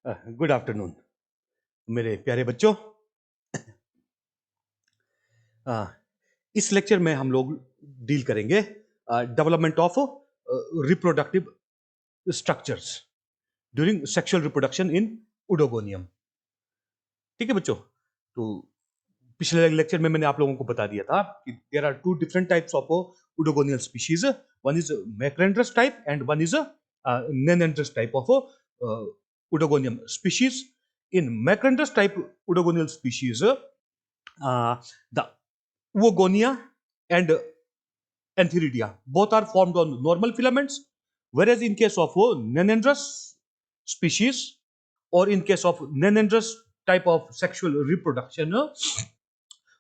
Good afternoon मेरे प्यारे बच्चों। अ, इस लेक्चर में हम लोग डील करेंगे development of reproductive structures during sexual reproduction in oedogonium. ठीक है बच्चों, तो पिछले लेक्चर में मैंने आप लोगों को बता दिया था कि there are two different types of oedogonial species. One is macrandrous type and one is nannandrous type of Oedogonium species. In macrandrous type Udogonial species, the Oogonia and Antheridia both are formed on normal filaments, whereas in case of Nenandrous species or in case of Nenandrous type of sexual reproduction,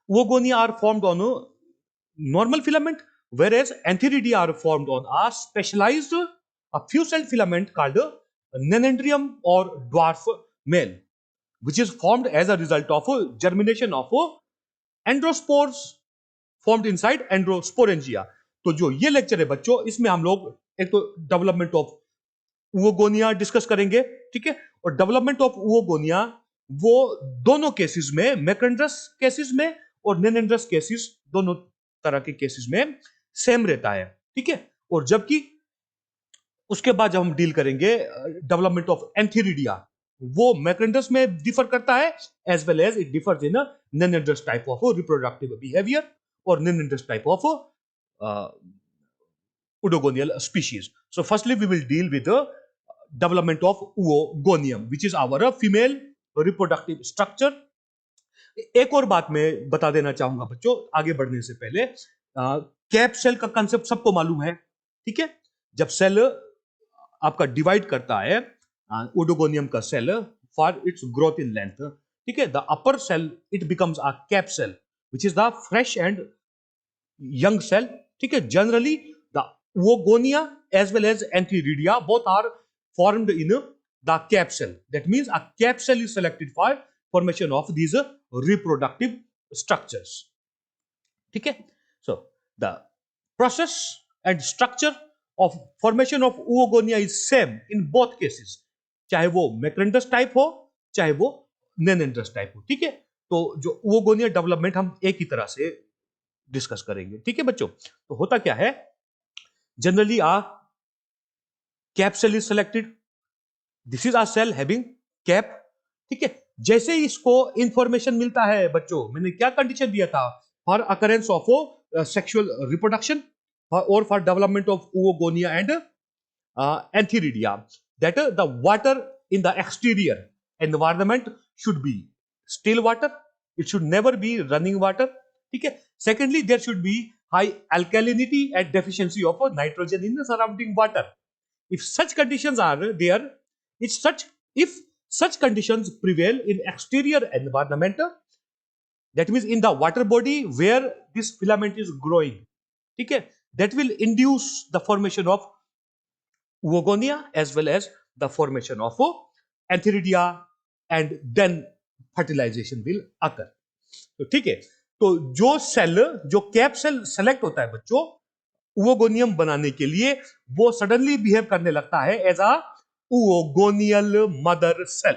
Oogonia are formed on a normal filament, whereas Antheridia are formed on a specialized a few-celled filament called Nenandrium or dwarf male, which is formed as a result of germination of androspores formed inside androsporangia. तो जो ये lecture है बच्चों, इसमें हम लोग एक तो डेवलपमेंट ऑफ oogonia डिस्कस करेंगे, ठीक है। और डेवलपमेंट ऑफ oogonia वो दोनों केसेस में, मैक्रेंड्रस केसेस में और नेनेंड्रस केसेस, दोनों तरह के केसेस में सेम रहता है, ठीक है। और जबकि उसके बाद जब हम डील करेंगे डेवलपमेंट ऑफ एंथीरिडिया, वो मैक्रेंड्रस में डिफर करता है as well as it differs in nannandrous type of reproductive behaviour और nannandrous type of Udogonial species. So firstly we will deal with the development of Oogonium, which is our female reproductive structure. एक और बात मैं बता देना चाहूंगा बच्चों आगे बढ़ने से पहले, कैप सेल का कंसेप्ट सबको मालूम है, ठीक है। जब सेल आपका डिवाइड करता है, ओडोगोनियम का cell for its growth in length, ठीक है, the upper cell it becomes a cap cell which is the fresh and young cell, ठीक है। Generally the oogonia as well as antheridia both are formed in the cap cell. That means a cap cell is selected for formation of these reproductive structures, ठीक है। So the process and structure of formation of oogonia is same in both cases, चाहे वो मैक्रेंड्रस type हो चाहे वो नेनेंड्रस type हो, ठीक है। तो जो oogonia डेवलपमेंट हम एक ही तरह से डिस्कस करेंगे, ठीक है बच्चों। तो होता क्या है, generally a cap cell is selected. This is a cell having cap, ठीक है। जैसे ही इसको इंफॉर्मेशन मिलता है बच्चों, मैंने क्या कंडीशन दिया था, for occurrence of sexual reproduction और for development of oogonia and antheridia, that the water in the exterior environment should be still water, it should never be running water, ठीक है। Secondly, there should be high alkalinity and deficiency of nitrogen in the surrounding water. If such conditions are there, if such conditions prevail in exterior environment, that means in the water body where this filament is growing, ठीक है, that will induce the formation of oogonia as well as the formation of antheridia, and then fertilization will occur. तो ठीक है, तो जो cell, जो cap cell select होता है बच्चों oogoनियम बनाने के लिए, वो सडनली बिहेव करने लगता है as a oogonial mother cell,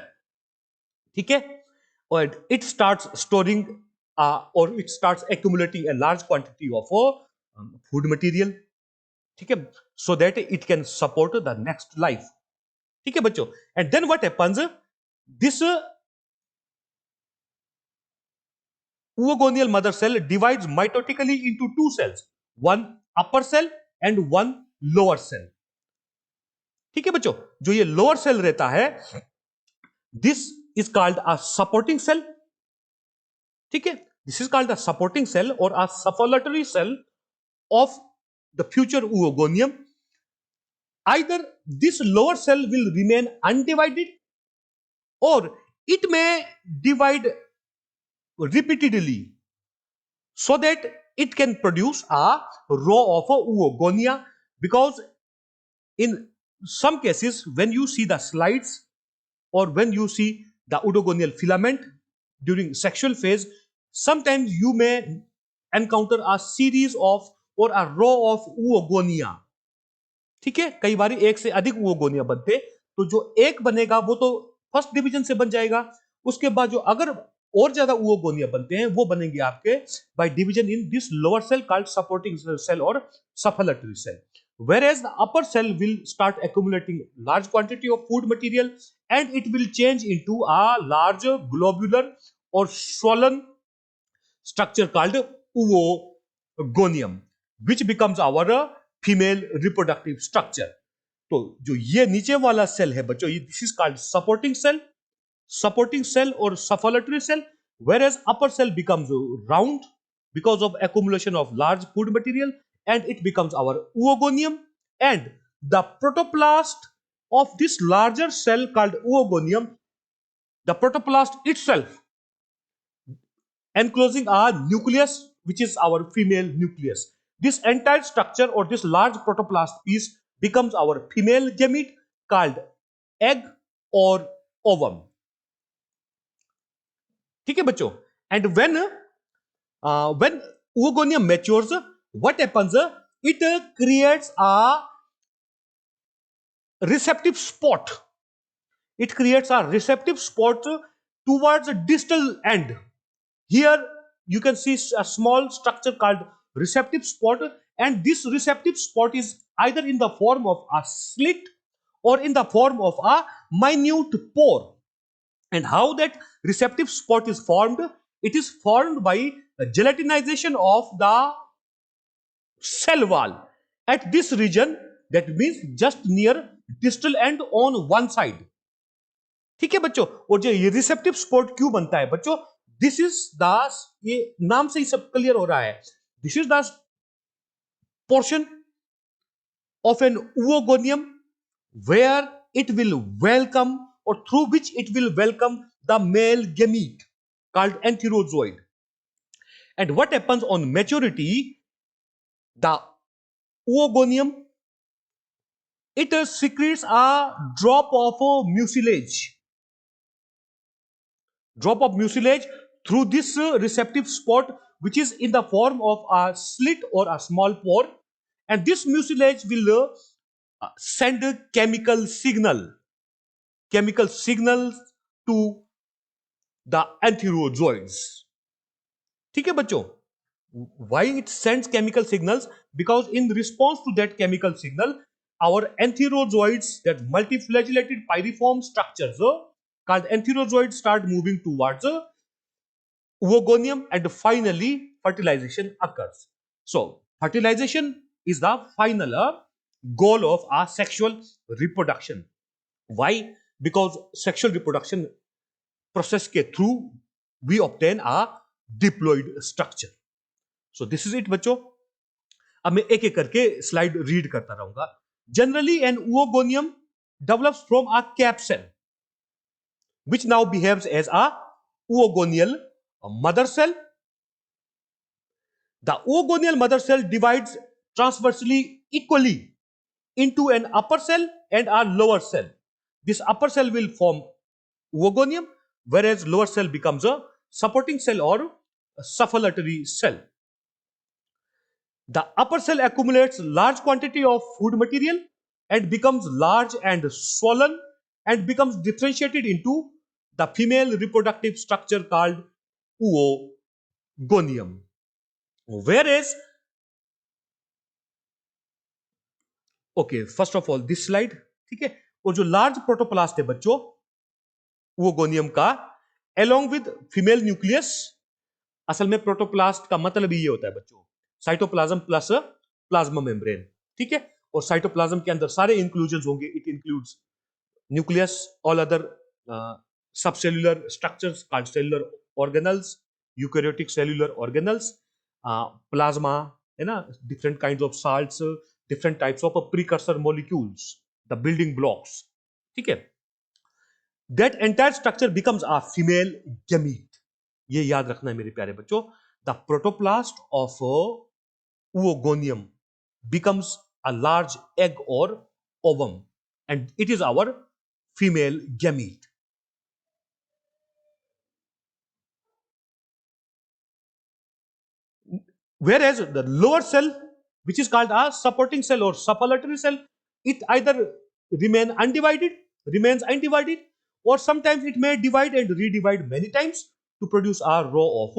ठीक है। और इट स्टार्ट्स स्टोरिंग और it starts accumulating a large quantity of food material, ठीक है, so that it can support the next life, ठीक है बच्चों। And then what happens, this oogonial mother cell divides mitotically into two cells, one upper cell and one lower cell, ठीक है बच्चों। जो ये लोअर सेल रहता है, this is called a supporting cell, ठीक है। This is called a supporting cell और a suffultory cell of the future oogonium. Either this lower cell will remain undivided or it may divide repeatedly so that it can produce a row of oogonia, because in some cases when you see the slides or when you see the oogonial filament during sexual phase, sometimes you may encounter a series of or a row of oogonia, ठीक है। कई बार एक से अधिक oogonia बनते, तो जो एक बनेगा वो तो फर्स्ट डिवीजन से बन जाएगा। उसके बाद जो अगर और ज्यादा oogonia बनते हैं वो बनेंगे आपके by division in this lower cell called supporting cell और suffultory cell, whereas the upper cell will start accumulating large quantity of food material and it will change into a large globular or swollen structure called oogonium which becomes our female reproductive structure. तो जो ये नीचे वाला cell है बच्चों, ये this is called supporting cell और suffultory cell, whereas upper cell becomes round because of accumulation of large food material and it becomes our oogonium, and the protoplast of this larger cell called oogonium, the protoplast itself enclosing a nucleus which is our female nucleus. This entire structure or this large protoplast piece becomes our female gamete called egg or ovum. ठीक है बच्चों, and when oogonium matures, what happens? It creates a receptive spot. It creates a receptive spot towards the distal end. Here you can see a small structure called receptive spot, and this receptive spot is either in the form of a slit or in the form of a minute pore. And how that receptive spot is formed? It is formed by gelatinization of the cell wall at this region, that means just near distal end on one side. ठीक है बच्चों, और जो ये receptive spot क्यों बनता है बच्चों? दिस इज द, ये नाम से ही सब क्लियर हो रहा है, this is the portion of an oogonium where it will welcome or through which it will welcome the male gamete called enterozoid. And what happens on maturity? The oogonium, it secretes a drop of mucilage through this receptive spot which is in the form of a slit or a small pore, and this mucilage will send chemical signals to the enterozoids. ठीक है बच्चों, why it sends chemical signals? Because in response to that chemical signal, our enterozoids, that multiflagellated pyriform structures called enterozoids, start moving towards oogonium, and finally fertilization occurs. So fertilization is the final goal of our sexual reproduction. Why? Because sexual reproduction process के through we obtain a diploid structure. So this is it बच्चों. अब मैं एक एक करके slide read करता रहूंगा. Generally an oogonium develops from a cap cell which now behaves as a oogonial mother cell. The oogonial mother cell divides transversely equally into an upper cell and a lower cell. This upper cell will form oogonium, whereas lower cell becomes a supporting cell or a suffolatory cell. The upper cell accumulates large quantity of food material and becomes large and swollen and becomes differentiated into the female reproductive structure called oogonium. Whereas, okay, first of all this slide, ठीक है, और जो large protoplast है बच्चों ओogonium का, along with female nucleus, असल में protoplast का मतलब ही ये होता है बच्चों, साइटोप्लाज्म प्लस प्लाज्मा मेम्ब्रेन. ठीक है, और साइटोप्लाज्म के अंदर सारे इंक्लूजन होंगे. It includes nucleus, all other subcellular structures called cellular organelles, eukaryotic cellular organelles, plasma है ना, different kinds of salts, different types of precursor molecules, the building blocks. ठीक है, that entire structure becomes a female gamete. ये याद रखना है मेरे प्यारे बच्चों. The protoplast of oogonium becomes a large egg or ovum, and it is our female gamete. Whereas the lower cell, which is called a supporting cell or suffolatory cell, it either remains undivided, or sometimes it may divide and redivide many times to produce a row of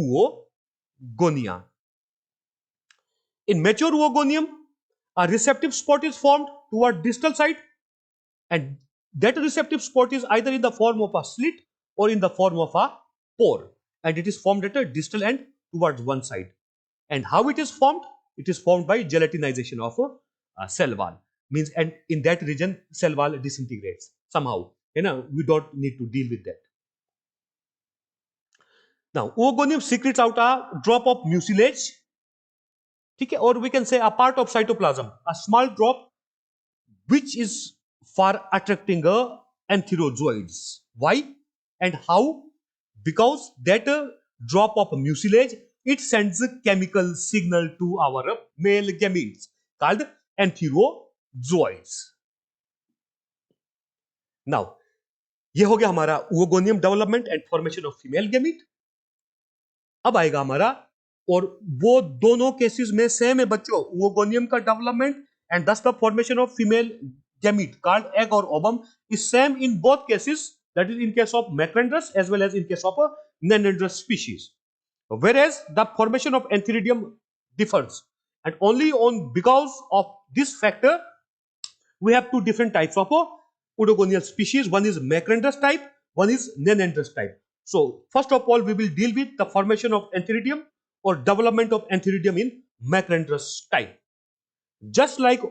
oogonia. In mature oogonium, a receptive spot is formed toward distal side, and that receptive spot is either in the form of a slit or in the form of a pore, and it is formed at a distal end towards one side. And how it is formed? It is formed by gelatinization of a cell wall. Means, and in that region, cell wall disintegrates somehow. We don't need to deal with that. Now, oogonium secretes out a drop of mucilage, okay, or we can say a part of cytoplasm, a small drop which is for attracting antherozoids. Why and how? Because that drop of mucilage, it sends a chemical signal to our male gametes called antherozoids. Now, ये हो गया हमारा oogonium development and formation of female gamete. अब आएगा हमारा, और वो दोनों केसेस में सेम है बच्चों, ओगोनियम का development and thus the formation of female gamete called egg or ovum is same in both cases, that is in case of Macrandrus as well as in case of Nenandrus species, whereas the formation of antheridium differs, and only on because of this factor we have two different types of oogonial species. One is Macrandrus type, one is Nenandrus type. So first of all we will deal with the formation of antheridium or development of antheridium in Macrandrus type. Just like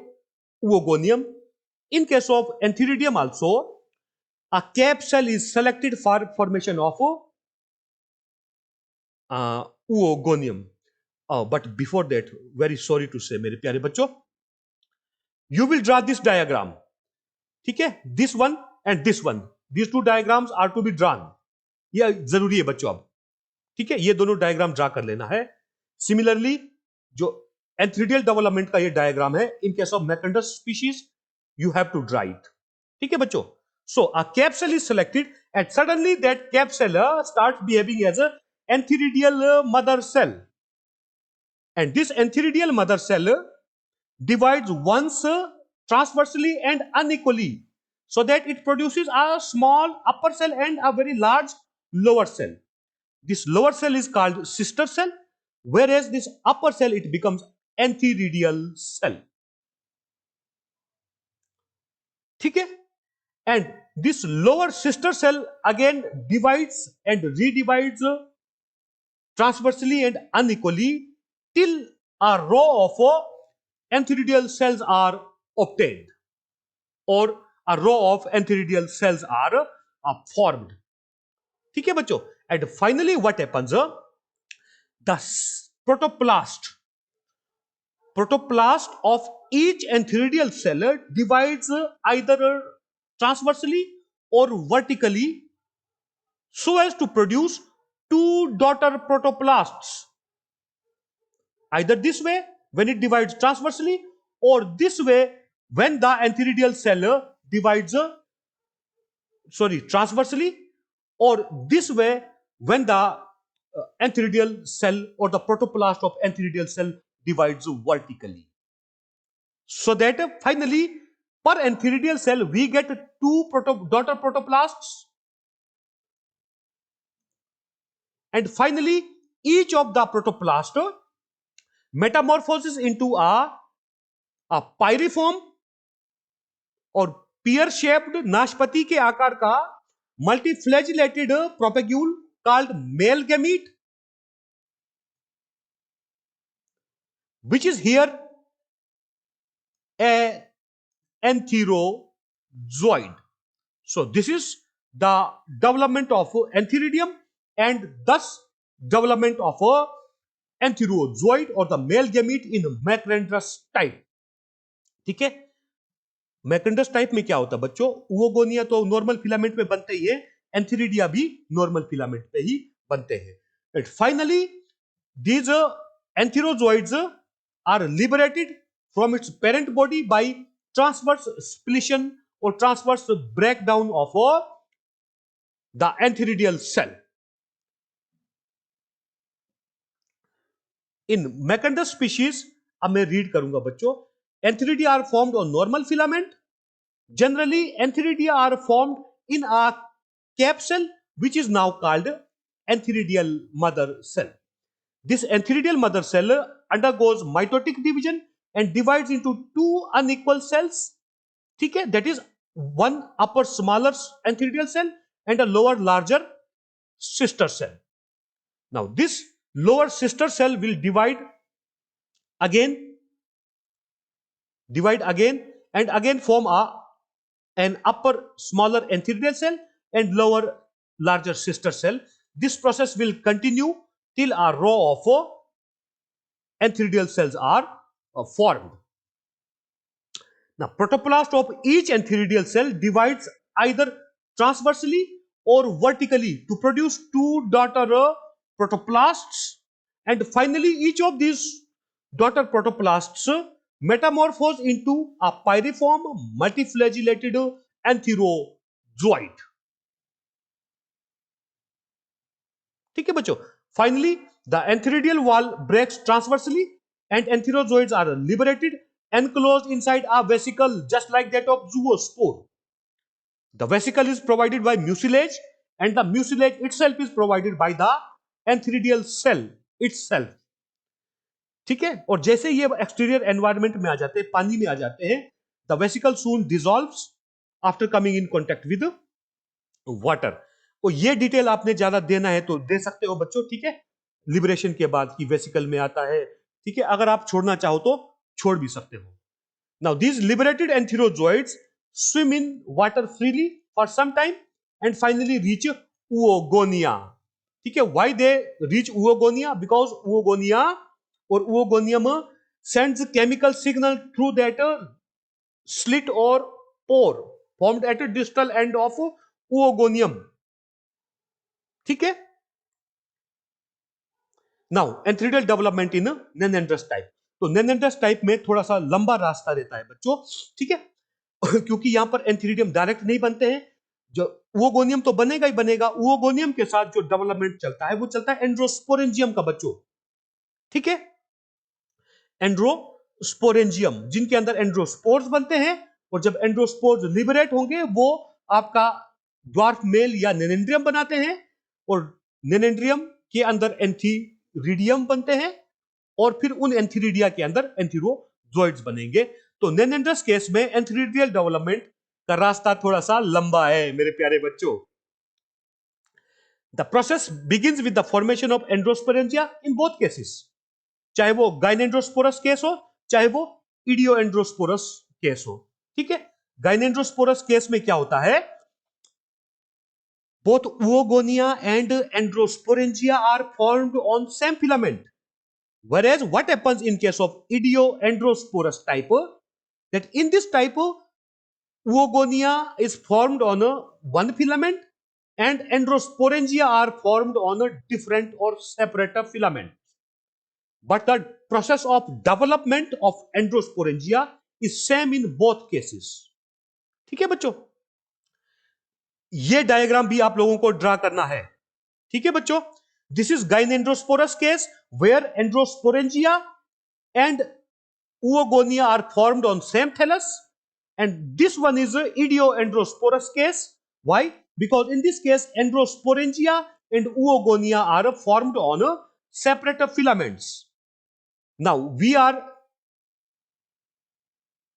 oogonium, in case of antheridium also, a cap cell is selected for formation of oogonium. But before that, very sorry to say, मेरे प्यारे बच्चों, you will draw this diagram. ठीक है, this one and this one, these two diagrams are to be drawn. ये जरूरी है बच्चों अब. ठीक है, ये दोनों डायग्राम ड्रा कर लेना है. सिमिलरली जो एंथ्रीडियल डेवलपमेंट का ये डायग्राम है, in case of macrandrous species you have to draw it. ठीक है बच्चों. So a cap cell is selected and suddenly that cap cell starts behaving as a antheridial mother cell, and this antheridial mother cell divides once transversely and unequally, so that it produces a small upper cell and a very large lower cell. This lower cell is called sister cell, whereas this upper cell it becomes antheridial cell. ठीक है, and this lower sister cell again divides and redivides transversely and unequally till a row of antheridial cells are obtained, or a row of antheridial cells are formed. ठीक है बच्चों. And finally what happens, the protoplast of each antheridial cell divides either transversely or vertically so as to produce two daughter protoplasts, either this way when it divides transversely, or this way when the antheridial cell divides transversely, or this way when the antheridial cell or the protoplast of antheridial cell divides vertically. So that finally per antheridial cell we get two daughter protoplasts, and finally each of the protoplast metamorphoses into a pyriform or pear shaped नाशपति के आकार का multiflagellated propagule called male gamete, which is here a antherozoid. So this is the development of antheridium and thus development of a antherozoid or the male gamete in Macrandrus type. ठीक है, मैक्रंडस type में क्या होता है बच्चों, oogonia तो normal filament में बनते ही है, एंथेरिडिया भी नॉर्मल फिलामेंट पे ही बनते हैं. And finally these antherozoids are liberated from its parent body by transverse splission or transverse breakdown of the antheridial cell. In Macrandrus species, अब मैं रीड करूंगा बच्चों, antheridia are formed on normal filament. Generally, antheridia are formed in a capsule which is now called antheridial mother cell. This antheridial mother cell undergoes mitotic division and divides into two unequal cells. ठीक है, that is one upper smaller antheridial cell and a lower larger sister cell. Now this lower sister cell will divide again and again form an upper smaller antheridial cell and lower larger sister cell. This process will continue till a row of antheridial cells are formed. Now protoplast of each antheridial cell divides either transversely or vertically to produce two daughter protoplasts, and finally each of these daughter protoplasts metamorphose into a pyriform multiflagellated antherozoid. ठीक है बच्चों, finally the antheridial wall breaks transversely and antherozoids are liberated, enclosed inside a vesicle just like that of zoospore. The vesicle is provided by mucilage and the mucilage itself is provided by the antheridial cell itself. ठीक है, और जैसे ये exterior environment में आ जाते हैं, पानी में आ जाते हैं, the vesicle soon dissolves after coming in contact with water. और ये डिटेल आपने ज्यादा देना है तो दे सकते हो बच्चों, ठीक है, लिबरेशन के बाद की वेसिकल में आता है, ठीक है, अगर आप छोड़ना चाहो तो छोड़ भी सकते हो. Now these liberated antherozoids swim in water freely for some time and finally reach oogonia. ठीक है, why they reach oogonia? Because oogonia or oogonium sends chemical signal through that slit or pore formed at a distal end of oogonium. ठीक है. Now antheridial development in nannandrous type. तो nannandrous type में थोड़ा सा लंबा रास्ता रहता है बच्चों, ठीक है, क्योंकि यहां पर एंथेरिडियम डायरेक्ट नहीं बनते हैं. जो ओगोनियम तो बनेगा ही बनेगा, ओगोनियम के साथ जो डेवलपमेंट चलता है वो चलता है एंड्रोस्पोरेंजियम का बच्चों. ठीक है, एंड्रोस्पोरेंजियम जिनके अंदर एंड्रोस्पोर्स बनते हैं, और जब एंड्रोस्पोर्स लिबरेट होंगे वो आपका ड्वार्फ मेल या नेनेंड्रियम बनाते हैं, और नेनेंड्रियम के अंदर एंथीरिडियम बनते हैं, और फिर उन एंथीरिडिया के अंदर एंथीरोजोइड्स बनेंगे. तो नेनेंड्रस केस में एंथीरिडियल डेवलपमेंट का रास्ता थोड़ा सा लंबा है मेरे प्यारे बच्चों. The process begins with the formation of androsporangia in both cases, चाहे वो गाइनेंड्रोस्पोरस केस हो चाहे वो इडियोएंड्रोस्पोरस केस हो. ठीक है, गाइनेंड्रोस्पोरस केस में क्या होता है, both oogonia and androsporangia are formed on same filament, whereas what happens in case of idioandrosporous type, that in this type oogonia is formed on one filament and androsporangia are formed on a different or separate filament, but the process of development of androsporangia is same in both cases. ठीक है बच्चों, ये diagram भी आप लोगों को draw करना है. ठीक है बच्चों, this is gynandrosporous case where androsporangia and oogonia are formed on same thallus, and this one is idioandrosporous case. Why? Because in this case androsporangia and oogonia are formed on separate filaments. Now we are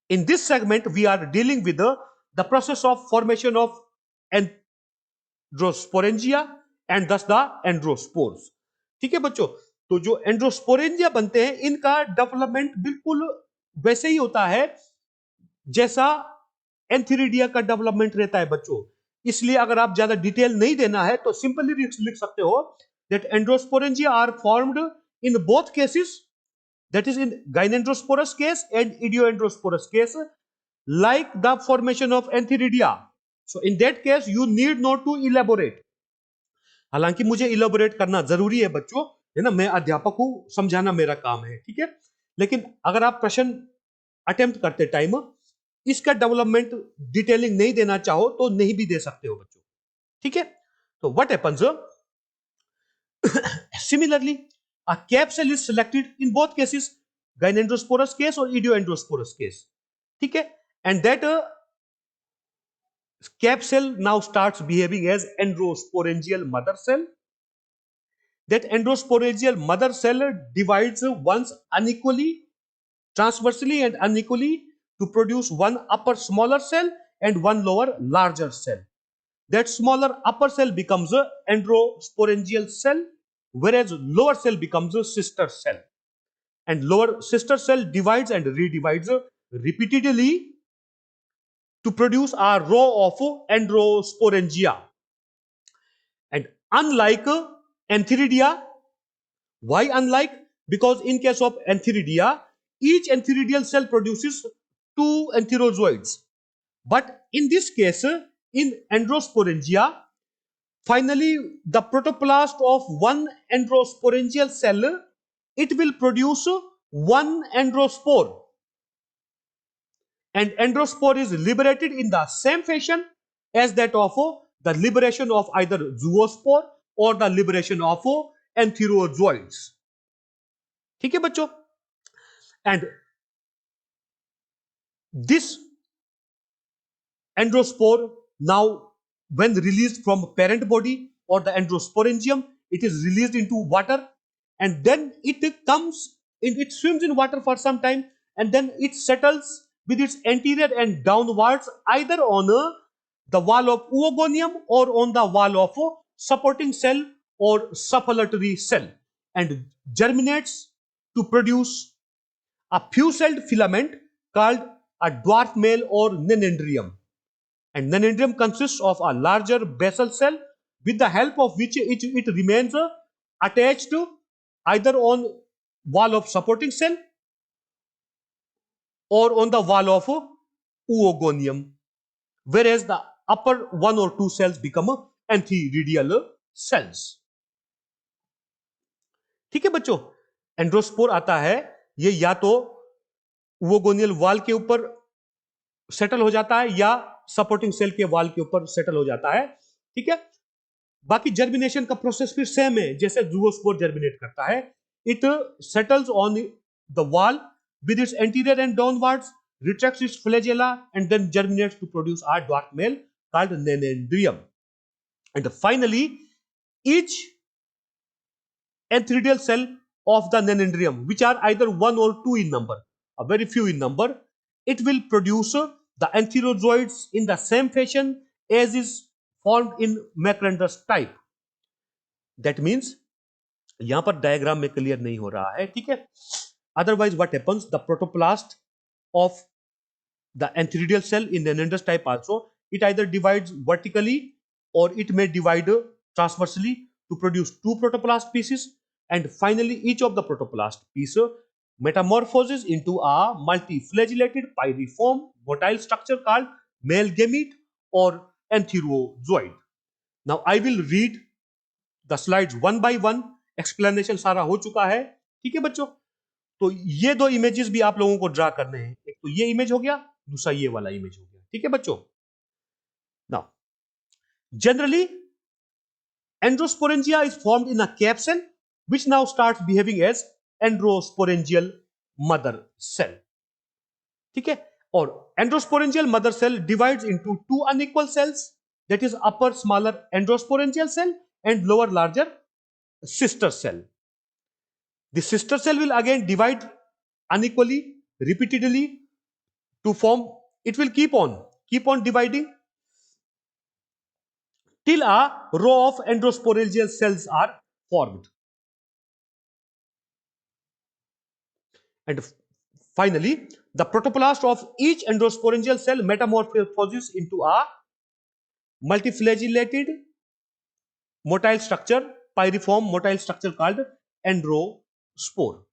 in this segment we are dealing with the process of formation of androsporangia and thus the androspores. ठीक है बच्चों, तो जो एंड्रोस्पोरेंजिया बनते हैं इनका development बिल्कुल वैसे ही होता है जैसा एंथेरिडिया का डेवलपमेंट रहता है बच्चों. इसलिए अगर आप ज्यादा डिटेल नहीं देना है तो सिंपली लिख सकते हो that androsporangia are formed in both cases, that is in gynandrosporous case and idioandrosporous case, like the formation of antheridia. So in that case you need not to elaborate. हालांकि मुझे elaborate करना जरूरी है बच्चों, है ना, मैं अध्यापक हूं, समझाना मेरा काम है. ठीक है, लेकिन अगर आप प्रश्न अटेम्प्ट करते टाइम इसका डेवलपमेंट डिटेलिंग नहीं देना चाहो तो नहीं भी दे सकते हो बच्चों. ठीक है, तो what happens, similarly a cap cell is selected in both cases, gynandrosporous case और इडियोएंड्रोस्पोरस केस. ठीक है, and that Cap cell now starts behaving as endosporangial mother cell. That endosporangial mother cell divides once unequally, transversely and unequally to produce one upper smaller cell and one lower larger cell. That smaller upper cell becomes a endosporangial cell, whereas lower cell becomes a sister cell. And lower sister cell divides and redivides repeatedly to produce a row of endosporangia. And unlike Antheridia, why unlike? Because in case of Antheridia, each antheridial cell produces two antherozoids. But in this case, in Endosporangia, finally the protoplast of one endosporangial cell, it will produce one endospore. And endospore is liberated in the same fashion as that of the liberation of either zoospore or the liberation of entherozoids. ठीक है बच्चों? And this endospore now, when released from parent body or the endosporangium, it is released into water, and then it swims in water for some time, and then it settles with its anterior and downwards either on the wall of oogonium or on the wall of a supporting cell or sufflatory cell, and germinates to produce a few-celled filament called a dwarf male or nanandrium. And nanandrium consists of a larger basal cell with the help of which it remains attached either on wall of supporting cell or on the wall of oogonium, whereas the upper one or two cells become antheridial cells. ठीक है बच्चों, एंड्रोस्पोर आता है, ये या तो ओगोनियल wall के ऊपर सेटल हो जाता है या सपोर्टिंग सेल के वॉल के ऊपर सेटल हो जाता है. ठीक है, बाकी जर्मिनेशन का प्रोसेस फिर सेम है जैसे जूओस्पोर जर्मिनेट करता है. It settles on the wall with its anterior and downwards, retracts its flagella, and then germinates to produce a dwarf male called nanandrium. And finally, each antheridial cell of the nanandrium, which are either one or two in number, a very few in number, it will produce the antherozoids in the same fashion as is formed in Macrandus type. That means यहां पर diagram में clear नहीं हो रहा है. ठीक है, otherwise what happens, the protoplast of the antheridial cell in Nanandus type also, it either divides vertically or it may divide transversely to produce two protoplast pieces, and finally each of the protoplast piece metamorphoses into a multiflagellated pyriform motile structure called male gamete or antherozoid. Now I will read the slides one by one. Explanation सारा हो चुका है. ठीक है बच्चों, तो ये दो इमेजेस भी आप लोगों को ड्रा करने हैं. एक तो ये इमेज हो गया, दूसरा ये वाला इमेज हो गया. ठीक है बच्चों, now generally androsporangia is formed in a cap cell which now starts behaving as endosporangial mother cell. ठीक है, और endosporangial mother cell divides into two unequal cells, that is upper smaller endosporangial cell and lower larger sister cell. The sister cell will again divide unequally, repeatedly to form, it will keep on dividing till a row of endosporangial cells are formed. And finally, the protoplast of each endosporangial cell metamorphoses into a multiflagellated motile structure, pyriform motile structure called endospore.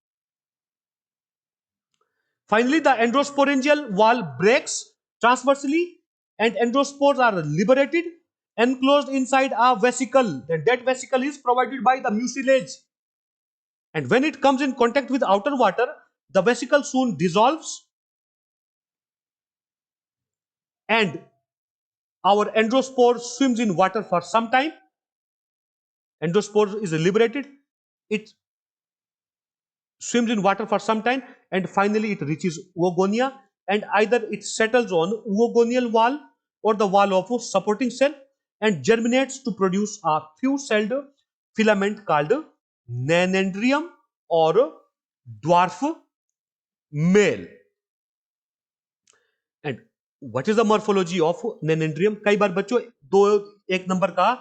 Finally, the endosporangial wall breaks transversely and endospores are liberated, enclosed inside a vesicle, and that vesicle is provided by the mucilage. And when it comes in contact with outer water, the vesicle soon dissolves and our endospore swims in water for some time. Endospore is liberated, it swims in water for some time, and finally it reaches oogonia, and either it settles on oogonial wall or the wall of a supporting cell and germinates to produce a few-celled filament called nanandrium or dwarf male. And what is the morphology of nanandrium? कई बार बच्चों एक number का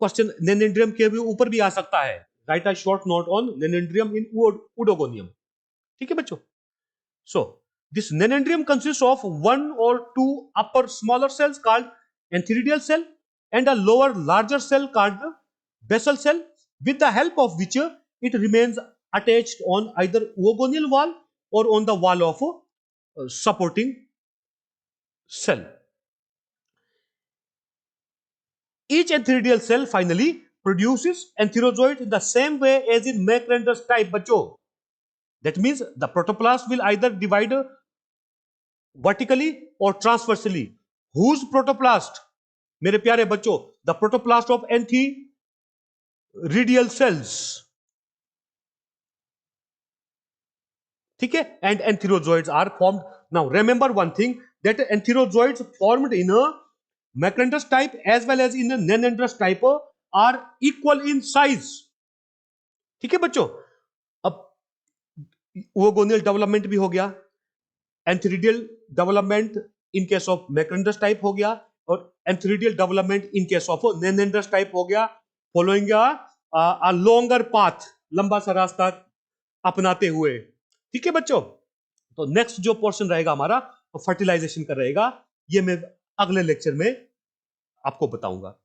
question nanandrium के भी ऊपर भी आ सकता है. Write a short note on nanandrium in Oedogonium. ठीक है बच्चों? So this nanandrium consists of one or two upper smaller cells called antheridial cell and a lower larger cell called basal cell, with the help of which it remains attached on either oogonial wall or on the wall of supporting cell. Each antheridial cell finally produces antherozoid in the same way as in Macrander's type, बच्चों. That means the protoplast will either divide vertically or transversely. Whose protoplast? मेरे प्यारे बच्चों, the protoplast of antheridial cells. ठीक है? And antherozoids are formed. Now remember one thing, that antherozoids formed in a Macrander's type as well as in a Nanander's type are equal in size. ठीक है बच्चों? अब ओगोनियल development भी हो गया, antheridial development in case of macrandrous type हो गया, और antheridial development in case of nannandrous type हो गया, फॉलोइंग अ लॉन्गर पाथ, लंबा सा रास्ता अपनाते हुए. ठीक है बच्चों? तो नेक्स्ट जो पोर्शन रहेगा हमारा फर्टिलाइजेशन का रहेगा, ये मैं अगले लेक्चर में आपको बताऊंगा.